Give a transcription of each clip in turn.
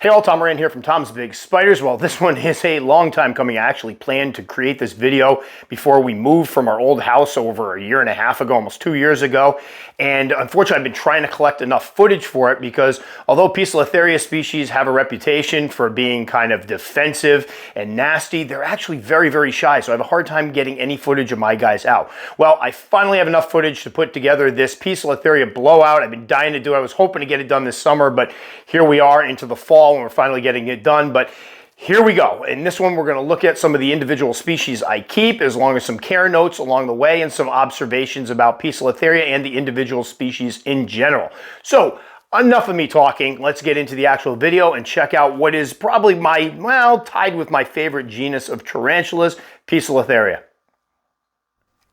Hey all, Tom Moran here from Tom's Big Spiders. Well, this one is a long time coming. I actually planned to create this video before we moved from our old house over a year and a half ago, almost 2 years ago. And unfortunately, I've been trying to collect enough footage for it because although Poecilotheria species have a reputation for being kind of defensive and nasty, they're actually very, very shy. So I have a hard time getting any footage of my guys out. Well, I finally have enough footage to put together this Poecilotheria Blowout. I've been dying to do it. I was hoping to get it done this summer, but here we are into the fall. We're finally getting it done, but here we go. In this one, we're going to look at some of the individual species I keep, as long as some care notes along the way and some observations about Poecilotheria and the individual species in general. So enough of me talking. Let's get into the actual video and check out what is probably my, well, tied with my favorite genus of tarantulas, Poecilotheria.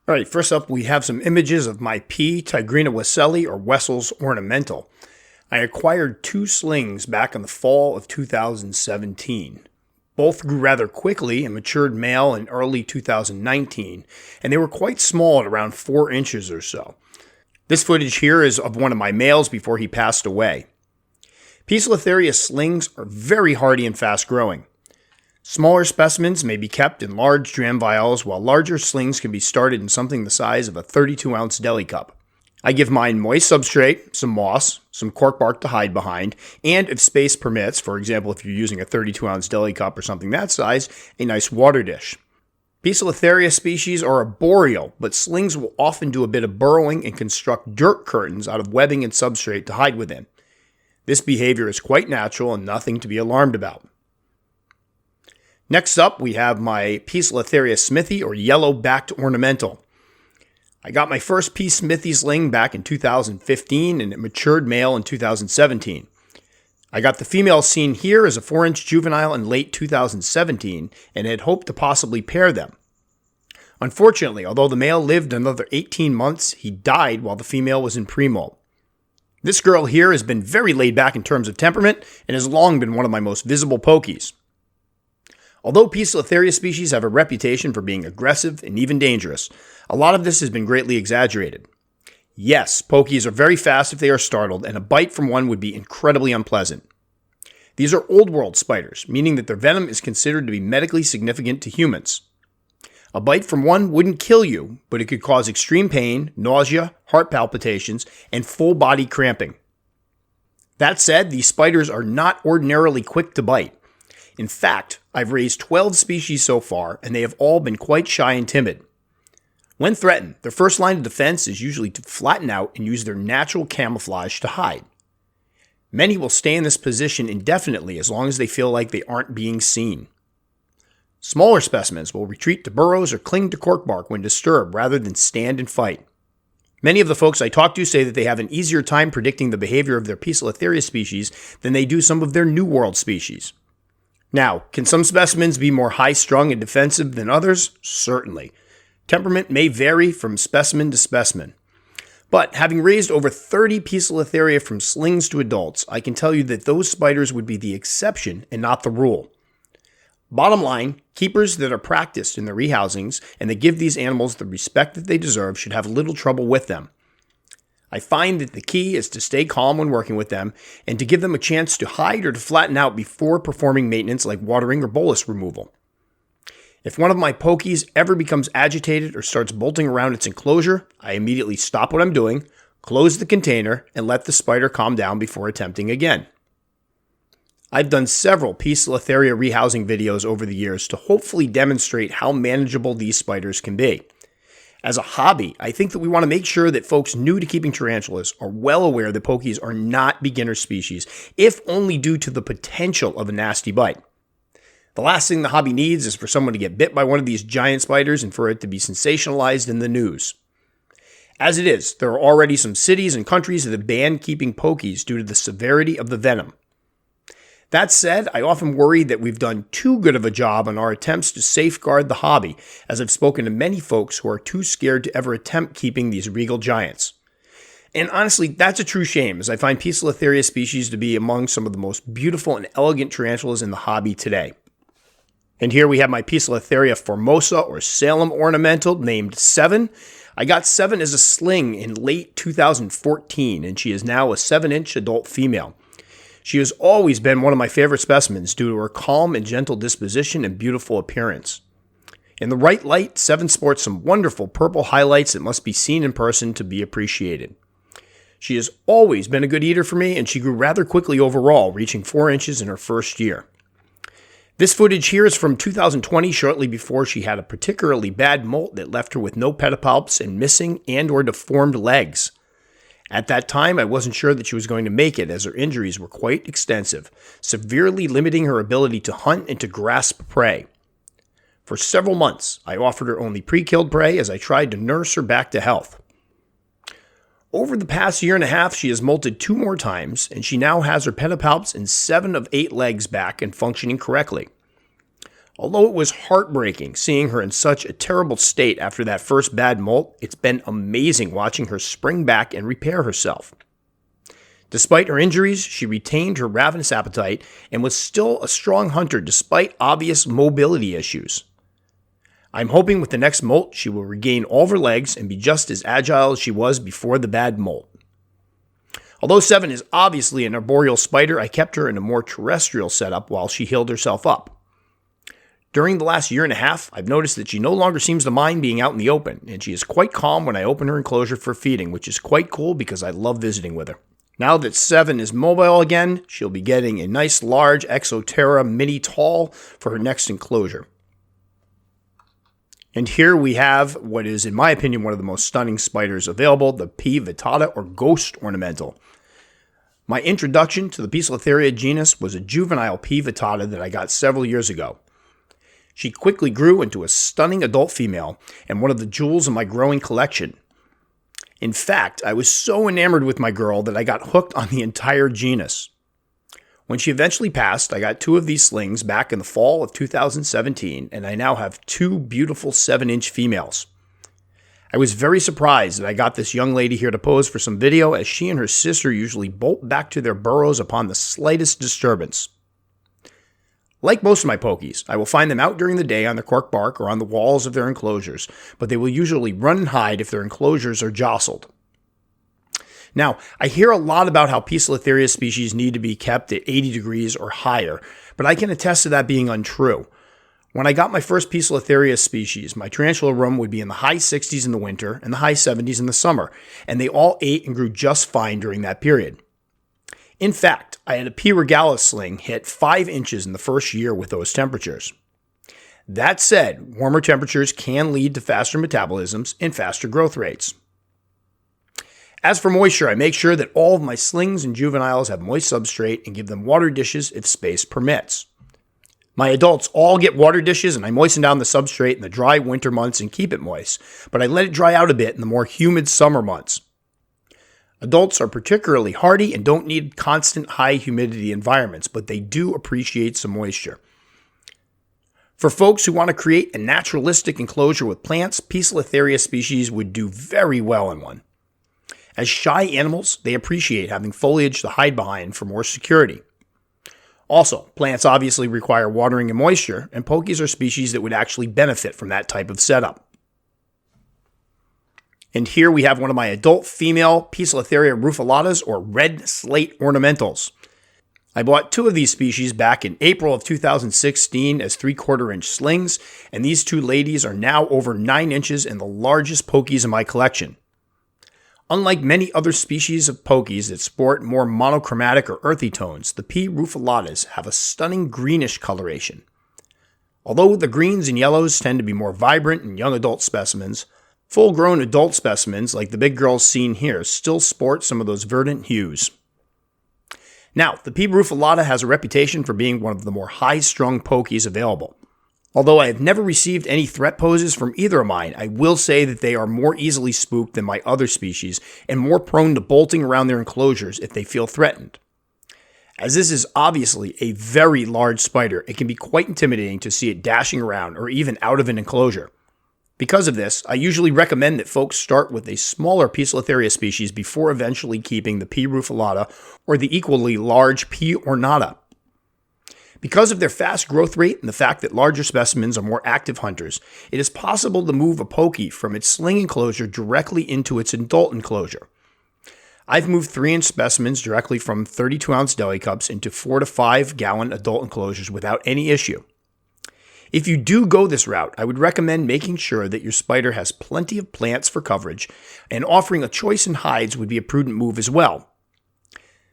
All right, first up, we have some images of my P. tigrina wesseli, or Wessels Ornamental. I acquired 2 slings back in the fall of 2017. Both grew rather quickly and matured male in early 2019, and they were quite small at around 4 inches or so. This footage here is of one of my males before he passed away. Poecilotheria slings are very hardy and fast growing. Smaller specimens may be kept in large dram vials, while larger slings can be started in something the size of a 32-ounce deli cup. I give mine moist substrate, some moss, some cork bark to hide behind, and if space permits, for example if you're using a 32-ounce deli cup or something that size, a nice water dish. Poecilotheria species are arboreal, but slings will often do a bit of burrowing and construct dirt curtains out of webbing and substrate to hide within. This behavior is quite natural and nothing to be alarmed about. Next up, we have my Poecilotheria Smithy, or yellow-backed ornamental. I got my first P. Smithy sling back in 2015 and it matured male in 2017. I got the female seen here as a 4-inch juvenile in late 2017 and had hoped to possibly pair them. Unfortunately, although the male lived another 18 months, he died while the female was in pre-molt. This girl here has been very laid back in terms of temperament and has long been one of my most visible pokies. Although Poecilotheria species have a reputation for being aggressive and even dangerous, a lot of this has been greatly exaggerated. Yes, pokies are very fast if they are startled, and a bite from one would be incredibly unpleasant. These are old world spiders, meaning that their venom is considered to be medically significant to humans. A bite from one wouldn't kill you, but it could cause extreme pain, nausea, heart palpitations, and full body cramping. That said, these spiders are not ordinarily quick to bite. In fact, I've raised 12 species so far, and they have all been quite shy and timid. When threatened, their first line of defense is usually to flatten out and use their natural camouflage to hide. Many will stay in this position indefinitely as long as they feel like they aren't being seen. Smaller specimens will retreat to burrows or cling to cork bark when disturbed rather than stand and fight. Many of the folks I talk to say that they have an easier time predicting the behavior of their Poecilotheria species than they do some of their New World species. Now, can some specimens be more high-strung and defensive than others? Certainly. Temperament may vary from specimen to specimen. But having raised over 30 Poecilotheria from slings to adults, I can tell you that those spiders would be the exception and not the rule. Bottom line, keepers that are practiced in their rehousings and that give these animals the respect that they deserve should have little trouble with them. I find that the key is to stay calm when working with them and to give them a chance to hide or to flatten out before performing maintenance like watering or bolus removal. If one of my pokies ever becomes agitated or starts bolting around its enclosure, I immediately stop what I'm doing, close the container, and let the spider calm down before attempting again. I've done several Poecilotheria rehousing videos over the years to hopefully demonstrate how manageable these spiders can be. As a hobby, I think that we want to make sure that folks new to keeping tarantulas are well aware that pokies are not beginner species, if only due to the potential of a nasty bite. The last thing the hobby needs is for someone to get bit by one of these giant spiders and for it to be sensationalized in the news. As it is, there are already some cities and countries that have banned keeping pokies due to the severity of the venom. That said, I often worry that we've done too good of a job on our attempts to safeguard the hobby, as I've spoken to many folks who are too scared to ever attempt keeping these regal giants. And honestly, that's a true shame, as I find Poecilotheria species to be among some of the most beautiful and elegant tarantulas in the hobby today. And here we have my Poecilotheria formosa, or Salem Ornamental, named 7. I got 7 as a sling in late 2014, and she is now a 7-inch adult female. She has always been one of my favorite specimens due to her calm and gentle disposition and beautiful appearance. In the right light, Seven sports some wonderful purple highlights that must be seen in person to be appreciated. She has always been a good eater for me, and she grew rather quickly overall, reaching 4 inches in her first year. This footage here is from 2020, shortly before she had a particularly bad molt that left her with no pedipalps and missing and or deformed legs. At that time, I wasn't sure that she was going to make it, as her injuries were quite extensive, severely limiting her ability to hunt and to grasp prey. For several months, I offered her only pre-killed prey as I tried to nurse her back to health. Over the past year and a half, she has molted 2 more times, and she now has her pedipalps and 7 of 8 legs back and functioning correctly. Although it was heartbreaking seeing her in such a terrible state after that first bad molt, it's been amazing watching her spring back and repair herself. Despite her injuries, she retained her ravenous appetite and was still a strong hunter despite obvious mobility issues. I'm hoping with the next molt she will regain all of her legs and be just as agile as she was before the bad molt. Although Seven is obviously an arboreal spider, I kept her in a more terrestrial setup while she healed herself up. During the last year and a half, I've noticed that she no longer seems to mind being out in the open, and she is quite calm when I open her enclosure for feeding, which is quite cool because I love visiting with her. Now that Seven is mobile again, she'll be getting a nice large Exoterra mini tall for her next enclosure. And here we have what is, in my opinion, one of the most stunning spiders available, the Pvitata or Ghost Ornamental. My introduction to the Poecilotheria genus was a juvenile Pvitata that I got several years ago. She quickly grew into a stunning adult female and one of the jewels of my growing collection. In fact, I was so enamored with my girl that I got hooked on the entire genus. When she eventually passed, I got 2 of these slings back in the fall of 2017, and I now have 2 beautiful 7-inch females. I was very surprised that I got this young lady here to pose for some video, as she and her sister usually bolt back to their burrows upon the slightest disturbance. Like most of my pokies, I will find them out during the day on the cork bark or on the walls of their enclosures, but they will usually run and hide if their enclosures are jostled. Now, I hear a lot about how Poecilotheria species need to be kept at 80 degrees or higher, but I can attest to that being untrue. When I got my first Poecilotheria species, my tarantula room would be in the high 60s in the winter and the high 70s in the summer, and they all ate and grew just fine during that period. In fact, I had a P. Regalis sling hit 5 inches in the first year with those temperatures. That said, warmer temperatures can lead to faster metabolisms and faster growth rates. As for moisture, I make sure that all of my slings and juveniles have moist substrate and give them water dishes if space permits. My adults all get water dishes, and I moisten down the substrate in the dry winter months and keep it moist, but I let it dry out a bit in the more humid summer months. Adults are particularly hardy and don't need constant high humidity environments, but they do appreciate some moisture. For folks who want to create a naturalistic enclosure with plants, Poecilotheria species would do very well in one. As shy animals, they appreciate having foliage to hide behind for more security. Also, plants obviously require watering and moisture, and pokies are species that would actually benefit from that type of setup. And here we have one of my adult female Poecilotheria rufilatas or red slate ornamentals. I bought 2 of these species back in April of 2016 as 3/4 inch slings, and these 2 ladies are now over 9 inches and the largest pokies in my collection. Unlike many other species of pokies that sport more monochromatic or earthy tones, the P. rufilatas have a stunning greenish coloration. Although the greens and yellows tend to be more vibrant in young adult specimens, full-grown adult specimens like the big girls seen here still sport some of those verdant hues. Now, the P. rufilata has a reputation for being one of the more high-strung pokies available. Although I have never received any threat poses from either of mine, I will say that they are more easily spooked than my other species and more prone to bolting around their enclosures if they feel threatened. As this is obviously a very large spider, it can be quite intimidating to see it dashing around or even out of an enclosure. Because of this, I usually recommend that folks start with a smaller Poecilotheria species before eventually keeping the P. rufilata or the equally large P. ornata. Because of their fast growth rate and the fact that larger specimens are more active hunters, it is possible to move a pokie from its sling enclosure directly into its adult enclosure. I've moved 3-inch specimens directly from 32-ounce deli cups into 4 to 5 gallon adult enclosures without any issue. If you do go this route, I would recommend making sure that your spider has plenty of plants for coverage, and offering a choice in hides would be a prudent move as well.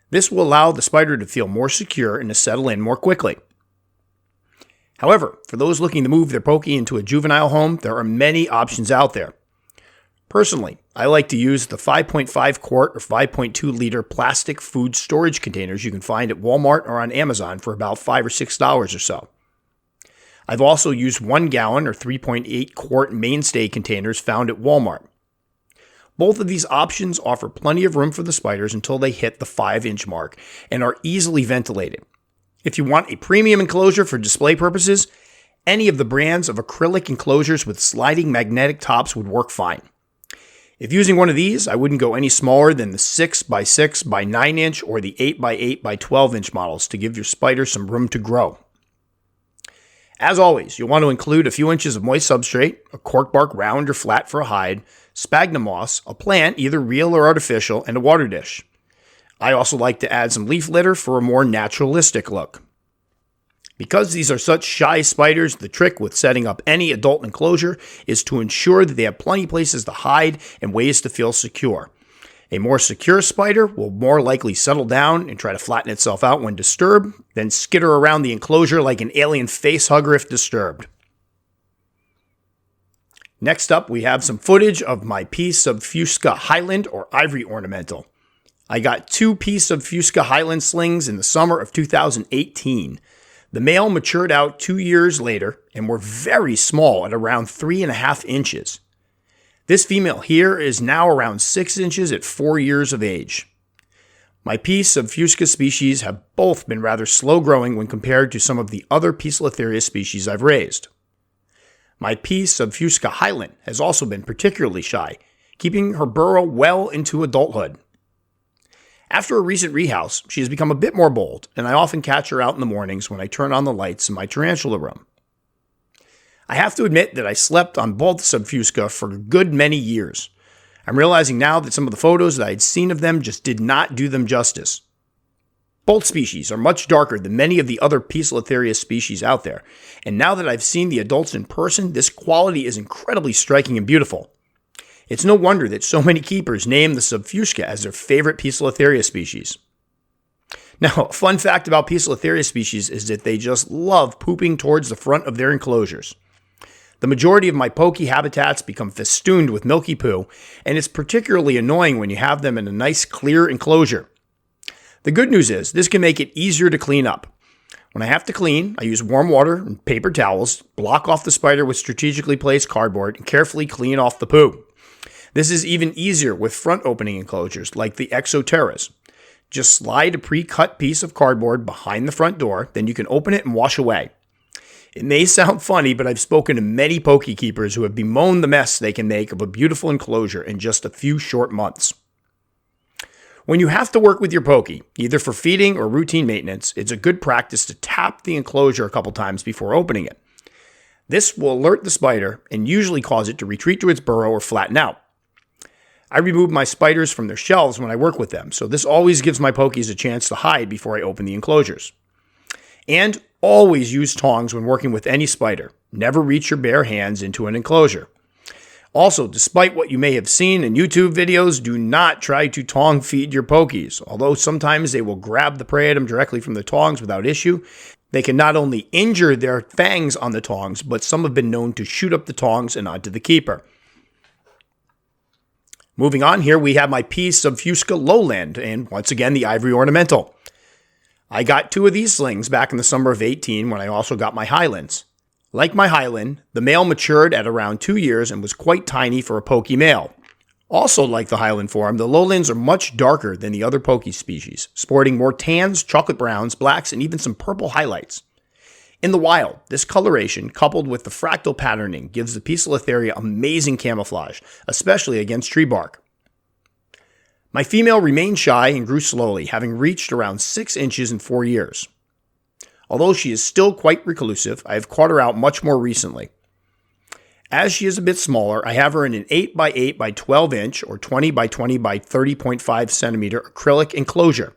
This will allow the spider to feel more secure and to settle in more quickly. However, for those looking to move their Poke into a juvenile home, there are many options out there. Personally, I like to use the 5.5 quart or 5.2 liter plastic food storage containers you can find at Walmart or on Amazon for about $5 or $6 or so. I've also used 1 gallon or 3.8 quart mainstay containers found at Walmart. Both of these options offer plenty of room for the spiders until they hit the 5-inch mark and are easily ventilated. If you want a premium enclosure for display purposes, any of the brands of acrylic enclosures with sliding magnetic tops would work fine. If using one of these, I wouldn't go any smaller than the 6x6 by 9 inch or the 8x8 by 12 inch models to give your spider some room to grow. As always, you'll want to include a few inches of moist substrate, a cork bark round or flat for a hide, sphagnum moss, a plant, either real or artificial, and a water dish. I also like to add some leaf litter for a more naturalistic look. Because these are such shy spiders, the trick with setting up any adult enclosure is to ensure that they have plenty of places to hide and ways to feel secure. A more secure spider will more likely settle down and try to flatten itself out when disturbed, then skitter around the enclosure like an alien face hugger if disturbed. Next up, we have some footage of my P. subfusca Highland or Ivory Ornamental. I got 2 P. subfusca Highland slings in the summer of 2018. The male matured out 2 years later and were very small at around 3.5 inches. This female here is now around 6 inches at 4 years of age. My P. subfusca species have both been rather slow growing when compared to some of the other Poecilotheria species I've raised. My P. subfusca Highland has also been particularly shy, keeping her burrow well into adulthood. After a recent rehouse, she has become a bit more bold, and I often catch her out in the mornings when I turn on the lights in my tarantula room. I have to admit that I slept on both subfusca for a good many years. I'm realizing now that some of the photos that I had seen of them just did not do them justice. Both species are much darker than many of the other Poecilotheria species out there, and now that I've seen the adults in person, this quality is incredibly striking and beautiful. It's no wonder that so many keepers name the subfusca as their favorite Poecilotheria species. Now, a fun fact about Poecilotheria species is that they just love pooping towards the front of their enclosures. The majority of my Poke habitats become festooned with milky poo, and it's particularly annoying when you have them in a nice clear enclosure. The good news is this can make it easier to clean up. When I have to clean, I use warm water and paper towels, block off the spider with strategically placed cardboard, and carefully clean off the poo. This is even easier with front opening enclosures like the Exoterras. Just slide a pre-cut piece of cardboard behind the front door, then you can open it and wash away. It may sound funny, but I've spoken to many Poke keepers who have bemoaned the mess they can make of a beautiful enclosure in just a few short months. When you have to work with your Poke, either for feeding or routine maintenance, it's a good practice to tap the enclosure a couple times before opening it. This will alert the spider and usually cause it to retreat to its burrow or flatten out. I remove my spiders from their shelves when I work with them, so this always gives my Pokies a chance to hide before I open the enclosures. And always use tongs when working with any spider. Never reach your bare hands into an enclosure. Also, despite what you may have seen in YouTube videos, do not try to tong feed your Pokies. Although sometimes they will grab the prey item directly from the tongs without issue, they can not only injure their fangs on the tongs, but some have been known to shoot up the tongs and onto the keeper. Moving on, here we have my P. subfusca Lowland, and once again the Ivory Ornamental. I got 2 of these slings back in the summer of 18 when I also got my Highlands. Like my Highland, the male matured at around 2 years and was quite tiny for a Poke male. Also like the Highland form, the Lowlands are much darker than the other Poke species, sporting more tans, chocolate browns, blacks, and even some purple highlights. In the wild, this coloration, coupled with the fractal patterning, gives the Poecilotheria amazing camouflage, especially against tree bark. My female remained shy and grew slowly, having reached around 6 inches in 4 years. Although she is still quite reclusive, I have caught her out much more recently. As she is a bit smaller, I have her in an 8 by 8 by 12 inch or 20 by 20 by 30.5 centimeter acrylic enclosure.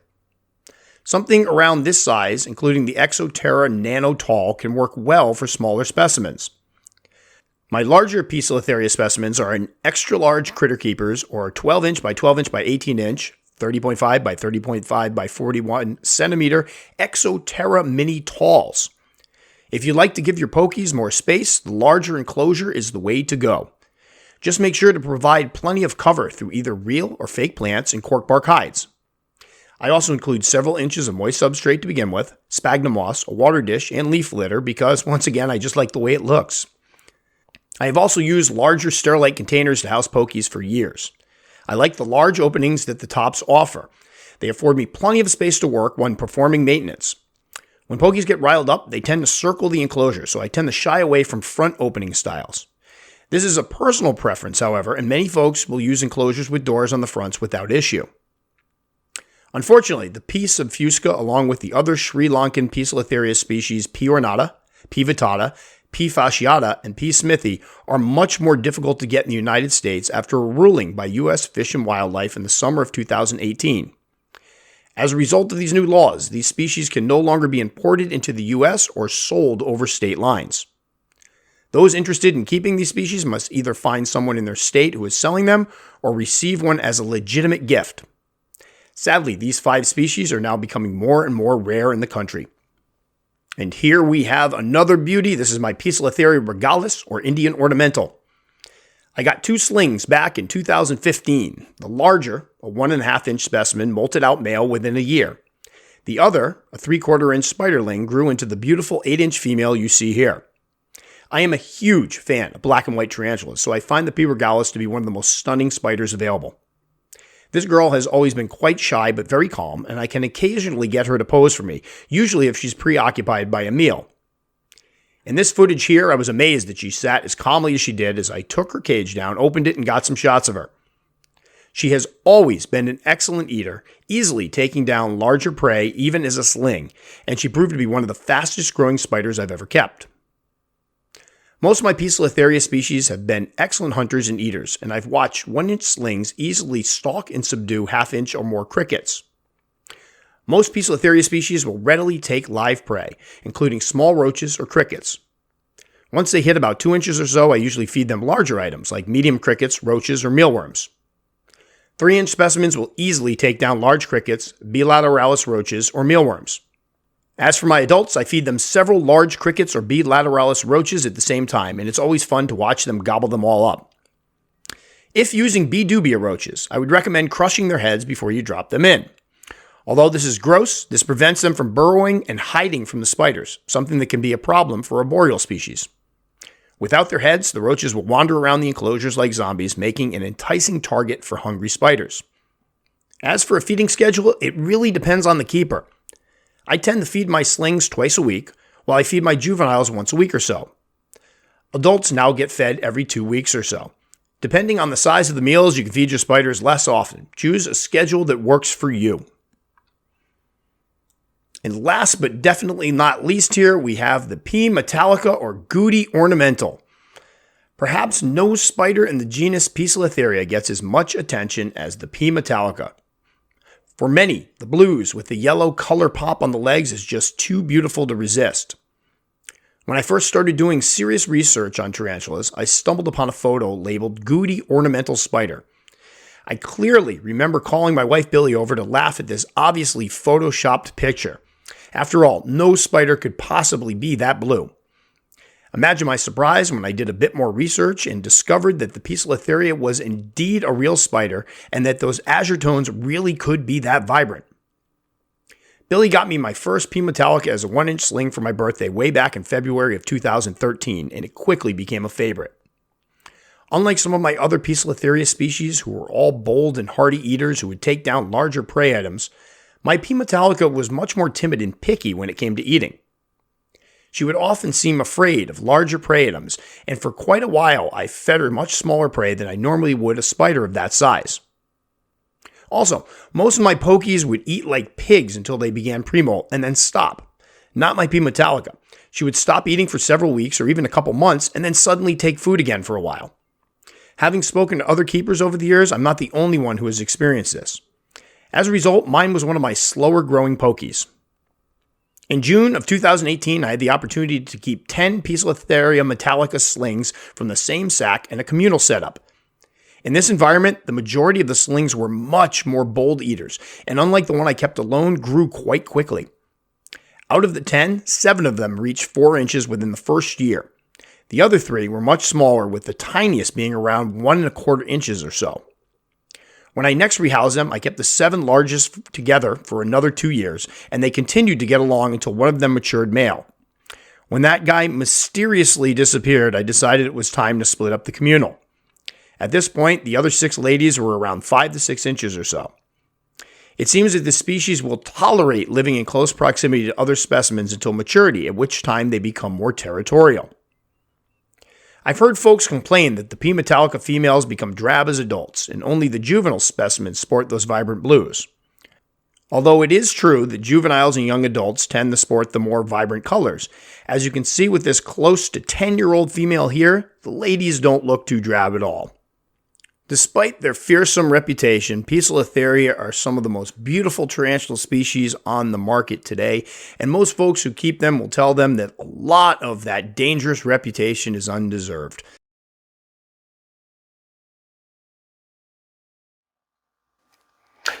Something around this size, including the Exoterra Nano Tall, can work well for smaller specimens. My larger Poecilotheria specimens are in extra large critter keepers or 12 inch by 12 inch by 18 inch, 30.5 by 30.5 by 41 centimeter Exoterra Mini Talls. If you'd like to give your pokies more space, the larger enclosure is the way to go. Just make sure to provide plenty of cover through either real or fake plants and cork bark hides. I also include several inches of moist substrate to begin with, sphagnum moss, a water dish, and leaf litter because, once again, I just like the way it looks. I have also used larger Sterilite containers to house pokies for years. I like the large openings that the tops offer. They afford me plenty of space to work when performing maintenance. When pokies get riled up, they tend to circle the enclosure, so I tend to shy away from front opening styles. This is a personal preference, however, and many folks will use enclosures with doors on the fronts without issue. Unfortunately, the P. subfusca, along with the other Sri Lankan Poecilotheria species P. ornata, Pvitata, P. fasciata, and P. smithi, are much more difficult to get in the United States after a ruling by U.S. Fish and Wildlife in the summer of 2018. As a result of these new laws, these species can no longer be imported into the U.S. or sold over state lines. Those interested in keeping these species must either find someone in their state who is selling them or receive one as a legitimate gift. Sadly, these 5 species are now becoming more and more rare in the country. And here we have another beauty. This is my Poecilotheria Regalis, or Indian Ornamental. I got 2 slings back in 2015. The larger, a 1.5 inch specimen, molted out male within a year. The other, a 3/4 inch spiderling, grew into the beautiful 8 inch female you see here. I am a huge fan of black and white tarantulas, so I find the P. regalis to be one of the most stunning spiders available. This girl has always been quite shy but very calm, and I can occasionally get her to pose for me, usually if she's preoccupied by a meal. In this footage here, I was amazed that she sat as calmly as she did as I took her cage down, opened it, and got some shots of her. She has always been an excellent eater, easily taking down larger prey even as a sling, and she proved to be one of the fastest growing spiders I've ever kept. Most of my Poecilotheria species have been excellent hunters and eaters, and I've watched 1 inch slings easily stalk and subdue 1/2 inch or more crickets. Most Poecilotheria species will readily take live prey, including small roaches or crickets. Once they hit about 2 inches or so, I usually feed them larger items like medium crickets, roaches, or mealworms. 3 inch specimens will easily take down large crickets, bilateralis roaches, or mealworms. As for my adults, I feed them several large crickets or bilateralis roaches at the same time, and it's always fun to watch them gobble them all up. If using B. dubia roaches, I would recommend crushing their heads before you drop them in. Although this is gross, this prevents them from burrowing and hiding from the spiders, something that can be a problem for arboreal species. Without their heads, the roaches will wander around the enclosures like zombies, making an enticing target for hungry spiders. As for a feeding schedule, it really depends on the keeper. I tend to feed my slings twice a week, while I feed my juveniles once a week or so. Adults now get fed every 2 weeks or so. Depending on the size of the meals, you can feed your spiders less often. Choose a schedule that works for you. And last but definitely not least here, we have the P. Metallica or Goody Ornamental. Perhaps no spider in the genus Poecilotheria gets as much attention as the P. Metallica. For many, the blues with the yellow color pop on the legs is just too beautiful to resist. When I first started doing serious research on tarantulas, I stumbled upon a photo labeled Goody Ornamental Spider. I clearly remember calling my wife Billy over to laugh at this obviously photoshopped picture. After all, no spider could possibly be that blue. Imagine my surprise when I did a bit more research and discovered that the Poecilotheria was indeed a real spider and that those azure tones really could be that vibrant. Billy got me my first P. Metallica as a 1 inch sling for my birthday way back in February of 2013, and it quickly became a favorite. Unlike some of my other Poecilotheria species who were all bold and hardy eaters who would take down larger prey items, my P. Metallica was much more timid and picky when it came to eating. She would often seem afraid of larger prey items, and for quite a while I fed her much smaller prey than I normally would a spider of that size. Also, most of my pokies would eat like pigs until they began pre-molt and then stop. Not my P. Metallica. She would stop eating for several weeks or even a couple months and then suddenly take food again for a while. Having spoken to other keepers over the years, I'm not the only one who has experienced this. As a result, mine was one of my slower growing pokies. In June of 2018, I had the opportunity to keep 10 Poecilotheria Metallica slings from the same sack in a communal setup. In this environment, the majority of the slings were much more bold eaters, and unlike the one I kept alone, grew quite quickly. Out of the 10, 7 of them reached 4 inches within the first year. The other 3 were much smaller, with the tiniest being around 1¼ inches or so. When I next rehoused them, I kept the 7 largest together for another 2 years, and they continued to get along until one of them matured male. When that guy mysteriously disappeared, I decided it was time to split up the communal. At this point, the other 6 ladies were around 5 to 6 inches or so. It seems that the species will tolerate living in close proximity to other specimens until maturity, at which time they become more territorial. I've heard folks complain that the P. Metallica females become drab as adults, and only the juvenile specimens sport those vibrant blues. Although it is true that juveniles and young adults tend to sport the more vibrant colors. As you can see with this close to 10-year-old female here, the ladies don't look too drab at all. Despite their fearsome reputation, Poecilotheria are some of the most beautiful tarantula species on the market today, and most folks who keep them will tell them that a lot of that dangerous reputation is undeserved.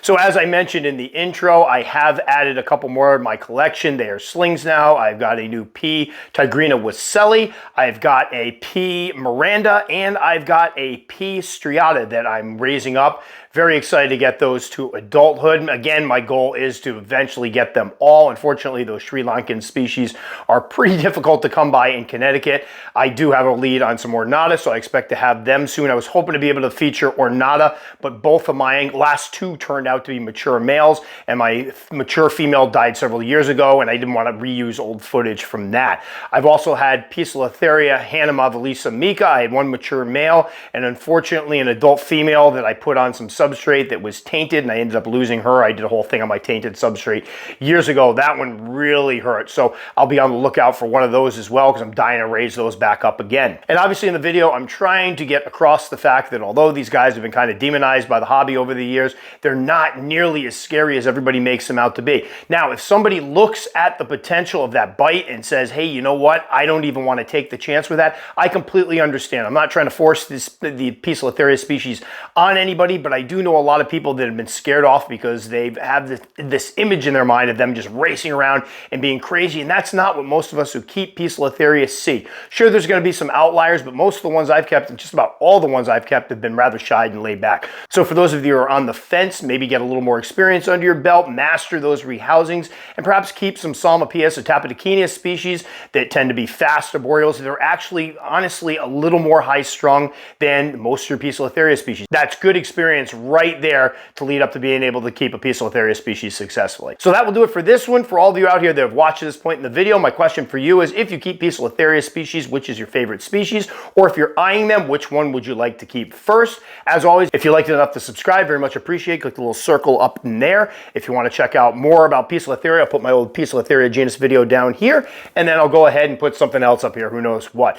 So as I mentioned in the intro, I have added a couple more in my collection. They are slings now. I've got a new P. Tigrina Wesseli. I've got a P. Miranda, and I've got a P. Striata that I'm raising up. Very excited to get those to adulthood. Again, my goal is to eventually get them all. Unfortunately, those Sri Lankan species are pretty difficult to come by in Connecticut. I do have a lead on some Ornata, so I expect to have them soon. I was hoping to be able to feature Ornata, but both of my last 2 turned out to be mature males, and my mature female died several years ago, and I didn't want to reuse old footage from that. I've also had Poecilotheria Hanamavalisa Mika. I had 1 mature male, and unfortunately an adult female that I put on some substrate that was tainted, and I ended up losing her. I did a whole thing on my tainted substrate years ago. That one really hurt, so I'll be on the lookout for one of those as well, because I'm dying to raise those back up again. And obviously in the video, I'm trying to get across the fact that although these guys have been kind of demonized by the hobby over the years, they're not nearly as scary as everybody makes them out to be. Now, if somebody looks at the potential of that bite and says, hey, you know what, I don't even want to take the chance with that, I completely understand. I'm not trying to force the Poecilotheria species on anybody, but I do know a lot of people that have been scared off because they have this image in their mind of them just racing around and being crazy, and that's not what most of us who keep Poecilotheria see. Sure, there's going to be some outliers, but most of the ones I've kept, and just about all the ones I've kept, have been rather shy and laid back. So for those of you who are on the fence, maybe get a little more experience under your belt, master those rehousings, and perhaps keep some Salem Ornamental species that tend to be fast arboreals that are actually, honestly, a little more high-strung than most of your Poecilotheria species. That's good experience right there to lead up to being able to keep a Poecilotheria species successfully. So that will do it for this one. For all of you out here that have watched this point in the video, my question for you is, if you keep Poecilotheria species, which is your favorite species? Or if you're eyeing them, which one would you like to keep first? As always, if you liked it enough to subscribe, very much appreciate. Click the little circle up in there. If you want to check out more about Poecilotheria, I'll put my old Poecilotheria genus video down here, and then I'll go ahead and put something else up here, who knows what.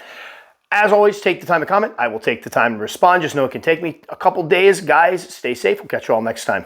As always, take the time to comment. I will take the time to respond. Just know it can take me a couple days. Guys, stay safe. We'll catch you all next time.